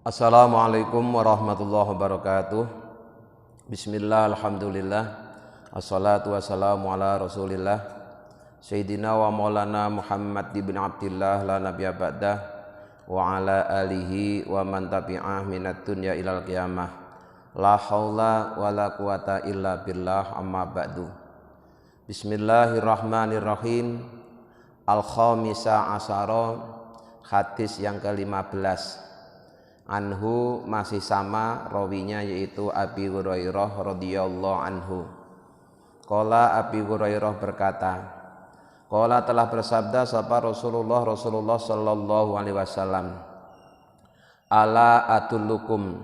Assalamualaikum warahmatullahi wabarakatuh. Bismillah, alhamdulillah, assalatu wassalamu ala rasulillah Sayyidina wa maulana Muhammad ibn Abdillah la nabiyya ba'dah wa ala alihi wa man tabi'ah minad dunya ilal qiyamah. La haula wa la quwata illa billah, amma ba'du. Bismillahirrahmanirrahim. Al-khamisah asyara, hadis yang ke-15. Anhu, masih sama rawinya, yaitu Abi Hurairah radhiyallahu anhu. Qala, Abi Hurairah berkata, qala, telah bersabda sapa Rasulullah sallallahu alaihi wasallam, ala adullukum,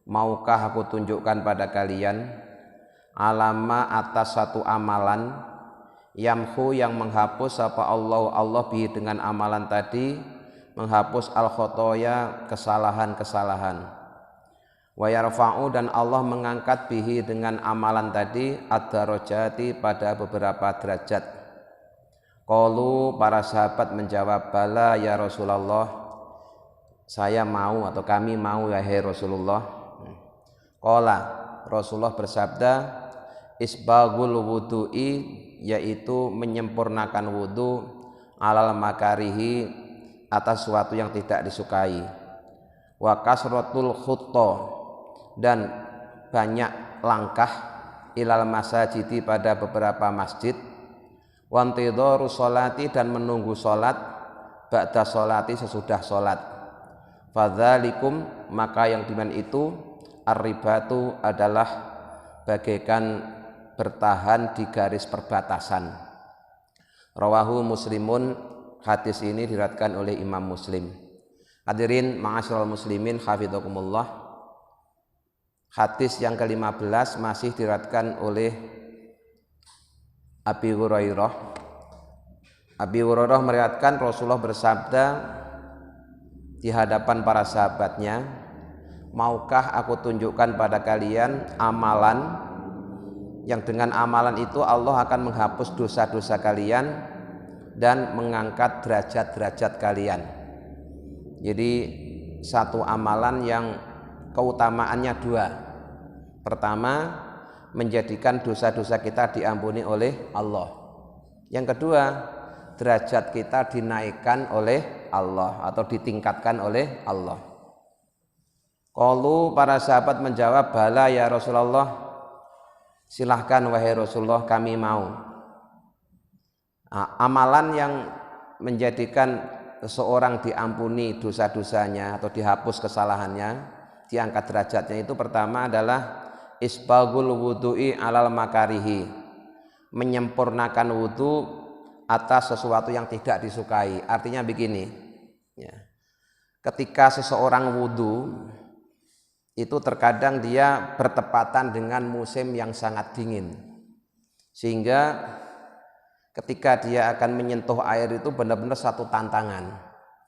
maukah aku tunjukkan pada kalian, alama, atas satu amalan, yamhu, yang menghapus sapa Allah bihi, dengan amalan tadi, menghapus al-khotoya, kesalahan-kesalahan. Wa yarfa'u, dan Allah mengangkat bihi, dengan amalan tadi, ad-darajati, pada beberapa derajat. Qalu, para sahabat menjawab, bala ya Rasulullah, saya mau atau kami mau wahai Rasulullah. Qala, Rasulullah bersabda, isbagul wudu'i, yaitu menyempurnakan wudu, alal makarihi, atas sesuatu yang tidak disukai. Wa kasratul khutta, dan banyak langkah, ilal masajidi, pada beberapa masjid. Wa intidharu sholati, dan menunggu sholat, ba'da sholati, sesudah sholat. Fadzalikum, maka yang demikian itu, ar-ribatu, adalah bagaikan bertahan di garis perbatasan. Rawahu Muslimun, hadis ini diriwayatkan oleh Imam Muslim. Hadirin ma'asyiral muslimin hafizakumullah. Hadis yang ke-15 masih diriwayatkan oleh Abi Hurairah. Abi Hurairah meriwayatkan Rasulullah bersabda di hadapan para sahabatnya, maukah aku tunjukkan pada kalian amalan yang dengan amalan itu Allah akan menghapus dosa-dosa kalian dan mengangkat derajat-derajat kalian. Jadi satu amalan yang keutamaannya dua. Pertama, menjadikan dosa-dosa kita diampuni oleh Allah. Yang kedua, derajat kita dinaikkan oleh Allah atau ditingkatkan oleh Allah. Qalu, para sahabat menjawab, bala ya Rasulullah, silahkan wahai Rasulullah, kami mau. Amalan yang menjadikan seseorang diampuni dosa-dosanya atau dihapus kesalahannya, diangkat derajatnya, itu pertama adalah isbagul wudu'i alal makarihi, menyempurnakan wudu atas sesuatu yang tidak disukai. Artinya begini ya, ketika seseorang wudu itu terkadang dia bertepatan dengan musim yang sangat dingin, sehingga ketika dia akan menyentuh air itu benar-benar satu tantangan,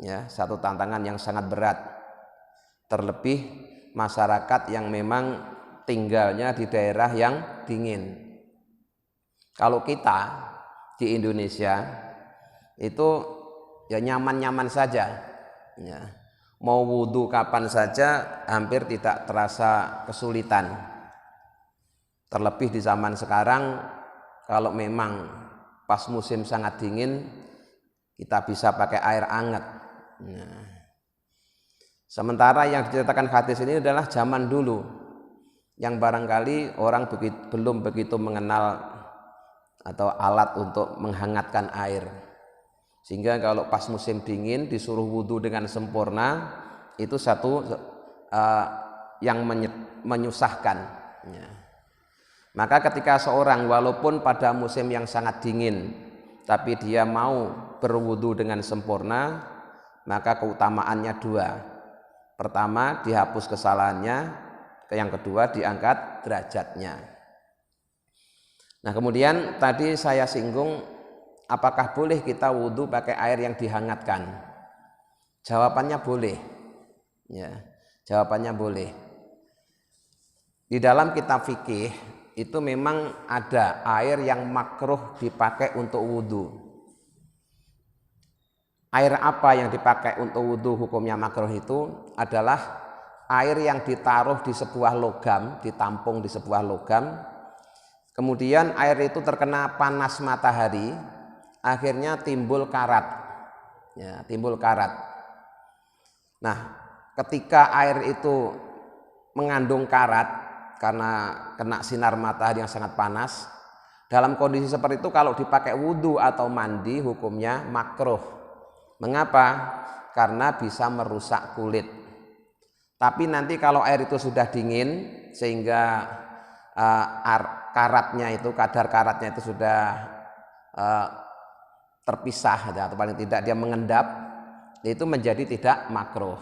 ya, satu tantangan yang sangat berat. Terlebih masyarakat yang memang tinggalnya di daerah yang dingin. Kalau kita di Indonesia itu ya nyaman-nyaman saja, ya. Mau wudhu kapan saja hampir tidak terasa kesulitan. Terlebih di zaman sekarang, kalau memang pas musim sangat dingin, kita bisa pakai air hangat. Nah, sementara yang diceritakan hadis ini adalah zaman dulu, yang barangkali orang belum begitu mengenal atau alat untuk menghangatkan air, sehingga kalau pas musim dingin disuruh wudhu dengan sempurna, itu satu yang menyusahkan. Ya. Maka ketika seorang walaupun pada musim yang sangat dingin tapi dia mau berwudu dengan sempurna, maka keutamaannya dua. Pertama, dihapus kesalahannya, yang kedua diangkat derajatnya. Nah, kemudian tadi saya singgung, apakah boleh kita wudu pakai air yang dihangatkan? Jawabannya boleh. Ya, jawabannya boleh. Di dalam kitab fikih itu memang ada air yang makruh dipakai untuk wudu. Air apa yang dipakai untuk wudhu hukumnya makruh itu adalah air yang ditaruh di sebuah logam, ditampung di sebuah logam, kemudian air itu terkena panas matahari, akhirnya timbul karat, ya, timbul karat. Nah, ketika air itu mengandung karat karena kena sinar matahari yang sangat panas, dalam kondisi seperti itu kalau dipakai wudhu atau mandi hukumnya makruh. Mengapa? Karena bisa merusak kulit. Tapi nanti kalau air itu sudah dingin sehingga karatnya itu, kadar karatnya itu sudah terpisah, atau paling tidak dia mengendap, itu menjadi tidak makruh.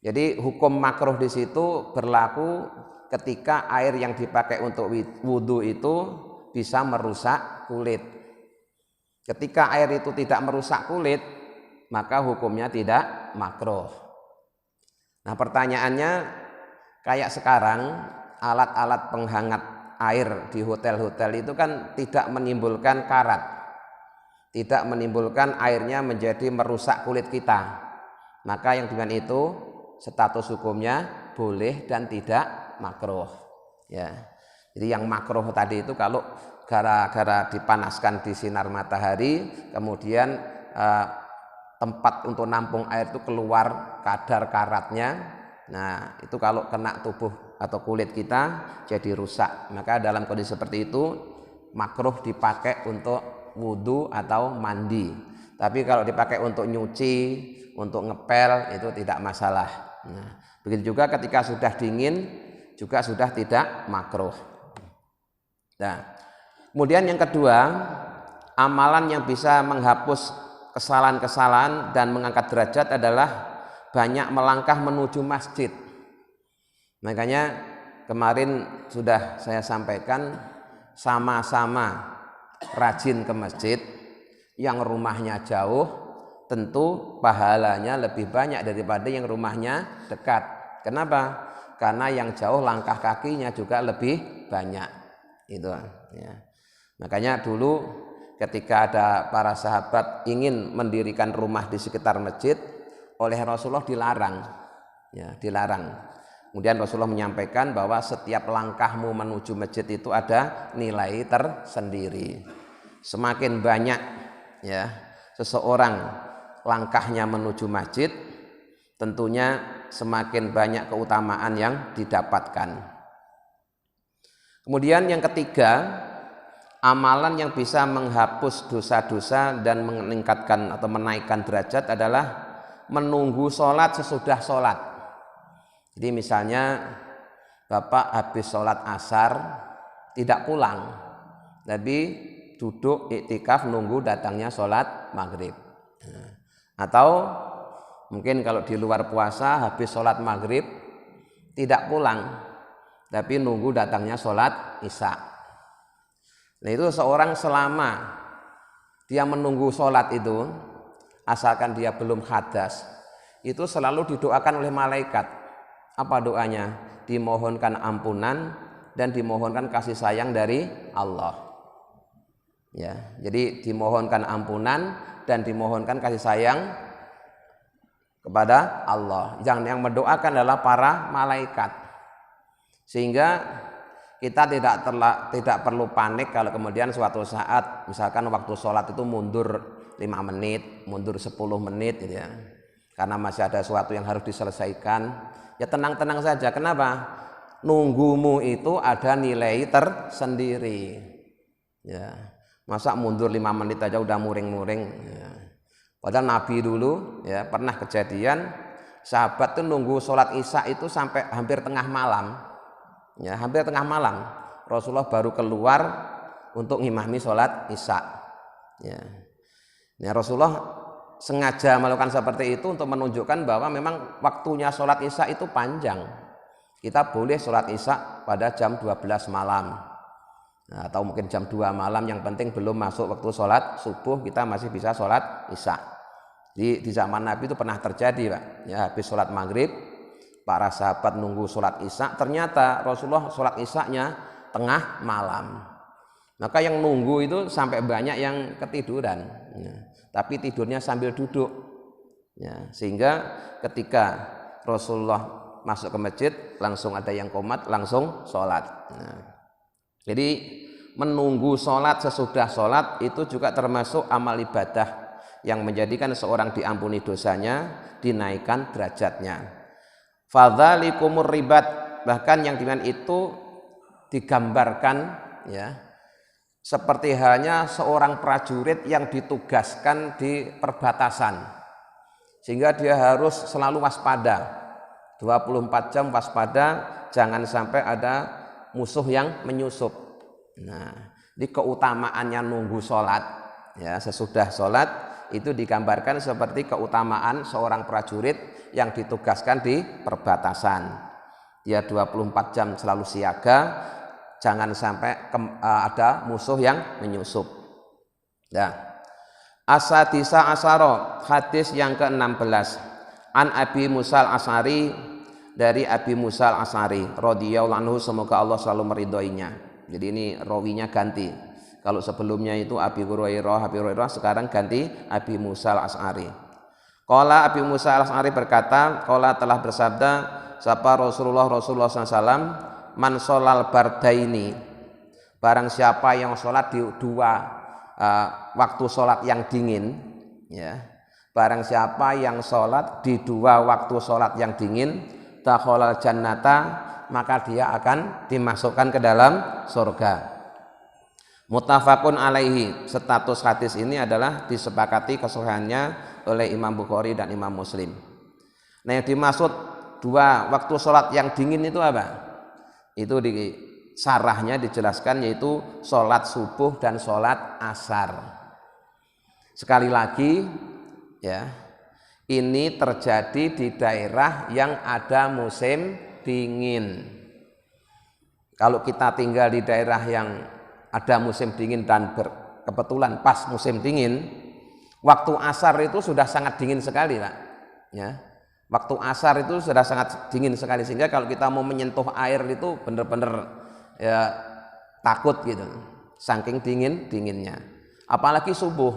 Jadi hukum makruh di situ berlaku ketika air yang dipakai untuk wudhu itu bisa merusak kulit. Ketika air itu tidak merusak kulit, maka hukumnya tidak makruh. Nah, pertanyaannya kayak sekarang alat-alat penghangat air di hotel-hotel itu kan tidak menimbulkan karat, tidak menimbulkan airnya menjadi merusak kulit kita. Maka yang dengan itu status hukumnya boleh dan tidak makruh. Ya. Jadi yang makruh tadi itu kalau gara-gara dipanaskan di sinar matahari, kemudian tempat untuk nampung air itu keluar kadar karatnya. Nah, itu kalau kena tubuh atau kulit kita jadi rusak. Maka dalam kondisi seperti itu makruh dipakai untuk wudhu atau mandi. Tapi kalau dipakai untuk nyuci, untuk ngepel itu tidak masalah. Nah, begitu juga ketika sudah dingin juga sudah tidak makruh. Nah, kemudian yang kedua, amalan yang bisa menghapus kesalahan-kesalahan dan mengangkat derajat adalah banyak melangkah menuju masjid. Makanya kemarin sudah saya sampaikan, sama-sama rajin ke masjid. Yang rumahnya jauh tentu pahalanya lebih banyak daripada yang rumahnya dekat. Kenapa? Karena yang jauh langkah kakinya juga lebih banyak. Itu ya. Makanya dulu ketika ada para sahabat ingin mendirikan rumah di sekitar masjid, oleh Rasulullah dilarang, ya, dilarang. Kemudian Rasulullah menyampaikan bahwa setiap langkahmu menuju masjid itu ada nilai tersendiri. Semakin banyak, ya, seseorang langkahnya menuju masjid, tentunya semakin banyak keutamaan yang didapatkan. Kemudian yang ketiga, amalan yang bisa menghapus dosa-dosa dan meningkatkan atau menaikkan derajat adalah menunggu sholat sesudah sholat. Jadi misalnya Bapak habis sholat asar tidak pulang, tapi duduk iktikaf nunggu datangnya sholat maghrib. Atau mungkin kalau di luar puasa habis sholat maghrib tidak pulang, tapi nunggu datangnya sholat isya. Nah, itu seorang selama dia menunggu sholat itu, asalkan dia belum hadas, itu selalu didoakan oleh malaikat. Apa doanya? Dimohonkan ampunan dan dimohonkan kasih sayang dari Allah. Ya, jadi dimohonkan ampunan dan dimohonkan kasih sayang kepada Allah. Yang mendoakan adalah para malaikat. Sehingga kita tidak perlu panik kalau kemudian suatu saat misalkan waktu sholat itu mundur 5 menit, mundur 10 menit gitu ya. Karena masih ada sesuatu yang harus diselesaikan. Ya tenang-tenang saja. Kenapa? Nunggumu itu ada nilai tersendiri. Ya. Masa mundur 5 menit aja udah muring-muring. Ya. Padahal Nabi dulu ya pernah kejadian sahabat tuh nunggu sholat isya itu sampai hampir tengah malam. Ya, hampir tengah malam Rasulullah baru keluar untuk ngimami sholat isya. Ya, Rasulullah sengaja melakukan seperti itu untuk menunjukkan bahwa memang waktunya sholat isya itu panjang. Kita boleh sholat isya pada jam 12 malam, nah, atau mungkin jam 2 malam, yang penting belum masuk waktu sholat subuh kita masih bisa sholat isya. Di zaman Nabi itu pernah terjadi, Pak. Ya, habis sholat maghrib para sahabat nunggu sholat isya, ternyata Rasulullah sholat isyanya tengah malam. Maka yang nunggu itu sampai banyak yang ketiduran, ya. Tapi tidurnya sambil duduk, ya. Sehingga ketika Rasulullah masuk ke masjid langsung ada yang qomat, langsung sholat. Nah, jadi menunggu sholat sesudah sholat itu juga termasuk amal ibadah yang menjadikan seorang diampuni dosanya, dinaikkan derajatnya. Fadzalikumur ribat, bahkan yang dengan itu digambarkan, ya, seperti halnya seorang prajurit yang ditugaskan di perbatasan, sehingga dia harus selalu waspada, 24 jam waspada, jangan sampai ada musuh yang menyusup. Nah, di keutamaannya nunggu sholat, ya, sesudah sholat itu digambarkan seperti keutamaan seorang prajurit yang ditugaskan di perbatasan. Dia 24 jam selalu siaga, jangan sampai ada musuh yang menyusup. Ya. Asadisa asaro, hadis yang ke-16. An Abi Musa al-Asy'ari, dari Abi Musa al-Asy'ari radhiyallahu anhu, semoga Allah selalu meridhoinya. Jadi ini rawinya ganti. Kalau sebelumnya itu Abi Hurairah, sekarang ganti Abi Musa al-Asy'ari. Qala Abi Musa al-Asy'ari berkata, qala telah bersabda sapa Rasulullah SAW, man sholal bardaini, barang siapa yang sholat di dua waktu sholat yang dingin, ya, barang siapa yang sholat di dua waktu sholat yang dingin, dakhalal jannata, maka dia akan dimasukkan ke dalam surga. Muttafaqun alaihi, status hadis ini adalah disepakati kesahihannya oleh Imam Bukhari dan Imam Muslim. Nah, yang dimaksud dua waktu sholat yang dingin itu apa? Itu di sarahnya dijelaskan, yaitu sholat subuh dan sholat asar. Sekali lagi, ya, ini terjadi di daerah yang ada musim dingin. Kalau kita tinggal di daerah yang ada musim dingin dan kebetulan pas musim dingin, waktu asar itu sudah sangat dingin sekali, Pak. Ya. Waktu asar itu sudah sangat dingin sekali, sehingga kalau kita mau menyentuh air itu benar-benar, ya, takut gitu, saking dinginnya. Apalagi subuh,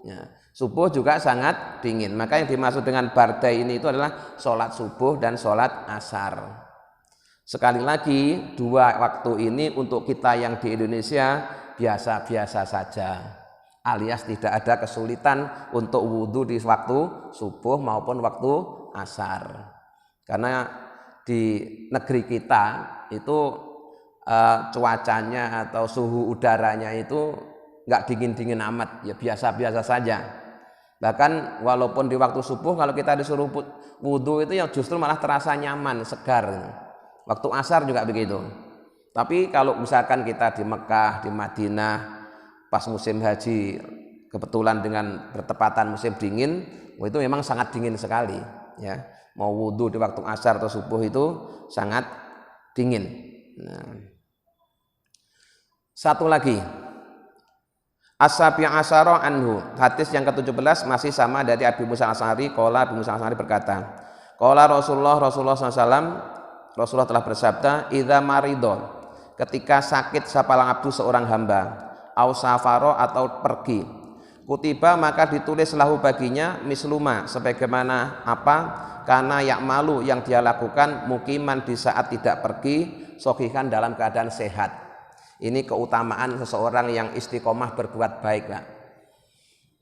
ya. Subuh juga sangat dingin. Maka yang dimaksud dengan barda ini itu adalah sholat subuh dan sholat asar. Sekali lagi, dua waktu ini untuk kita yang di Indonesia biasa-biasa saja, alias tidak ada kesulitan untuk wudhu di waktu subuh maupun waktu asar. Karena di negeri kita itu cuacanya atau suhu udaranya itu nggak dingin-dingin amat, ya biasa-biasa saja. Bahkan walaupun di waktu subuh kalau kita disuruh wudhu itu yang justru malah terasa nyaman, segar. Waktu asar juga begitu. Tapi kalau misalkan kita di Mekah, di Madinah, pas musim haji kebetulan dengan bertepatan musim dingin, itu memang sangat dingin sekali, ya. Mau wudhu di waktu asar atau subuh itu sangat dingin. Nah. Satu lagi, As-Sabi' Asyara anhu, hadis yang ke-17 masih sama dari Abi Musa al-Asy'ari. Qala Abi Musa al-Asy'ari berkata, qala Rasulullah SAW, Rasulullah telah bersabda, idza maridon, ketika sakit sapalang abdu seorang hamba, au safaro atau pergi, kutiba maka ditulis lahu baginya misluma, sebagaimana apa karena yakmalu yang dia lakukan mukiman di saat tidak pergi, sohihan dalam keadaan sehat. Ini keutamaan seseorang yang istiqomah berbuat baik, Pak.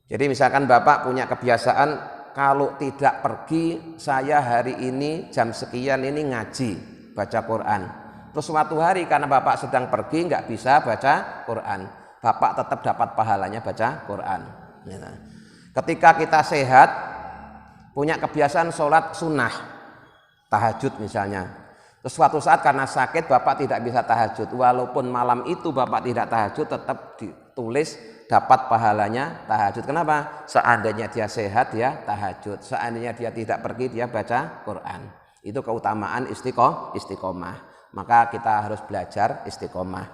Jadi misalkan Bapak punya kebiasaan, kalau tidak pergi, saya hari ini jam sekian ini ngaji, baca Quran. Terus suatu hari karena Bapak sedang pergi nggak bisa baca Quran, Bapak tetap dapat pahalanya baca Quran. Ketika kita sehat, punya kebiasaan sholat sunnah, tahajud misalnya. Terus suatu saat karena sakit Bapak tidak bisa tahajud, walaupun malam itu Bapak tidak tahajud, tetap ditulis dapat pahalanya tahajud. Kenapa? Seandainya dia sehat dia tahajud, seandainya dia tidak pergi dia baca Quran. Itu keutamaan istiqomah. Maka kita harus belajar istiqomah.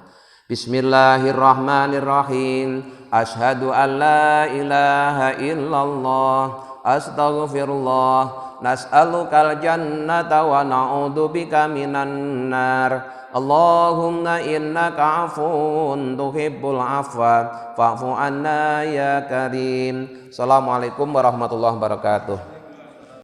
Bismillahirrahmanirrahim. Asyhadu an la ilaha illallah, astaghfirullah, nas'alukal jannata wa na'udzubika minan nar. Allahumma innaka afuun tuhibbul afwa fa'fu anna ya karim. Assalamualaikum warahmatullahi wabarakatuh.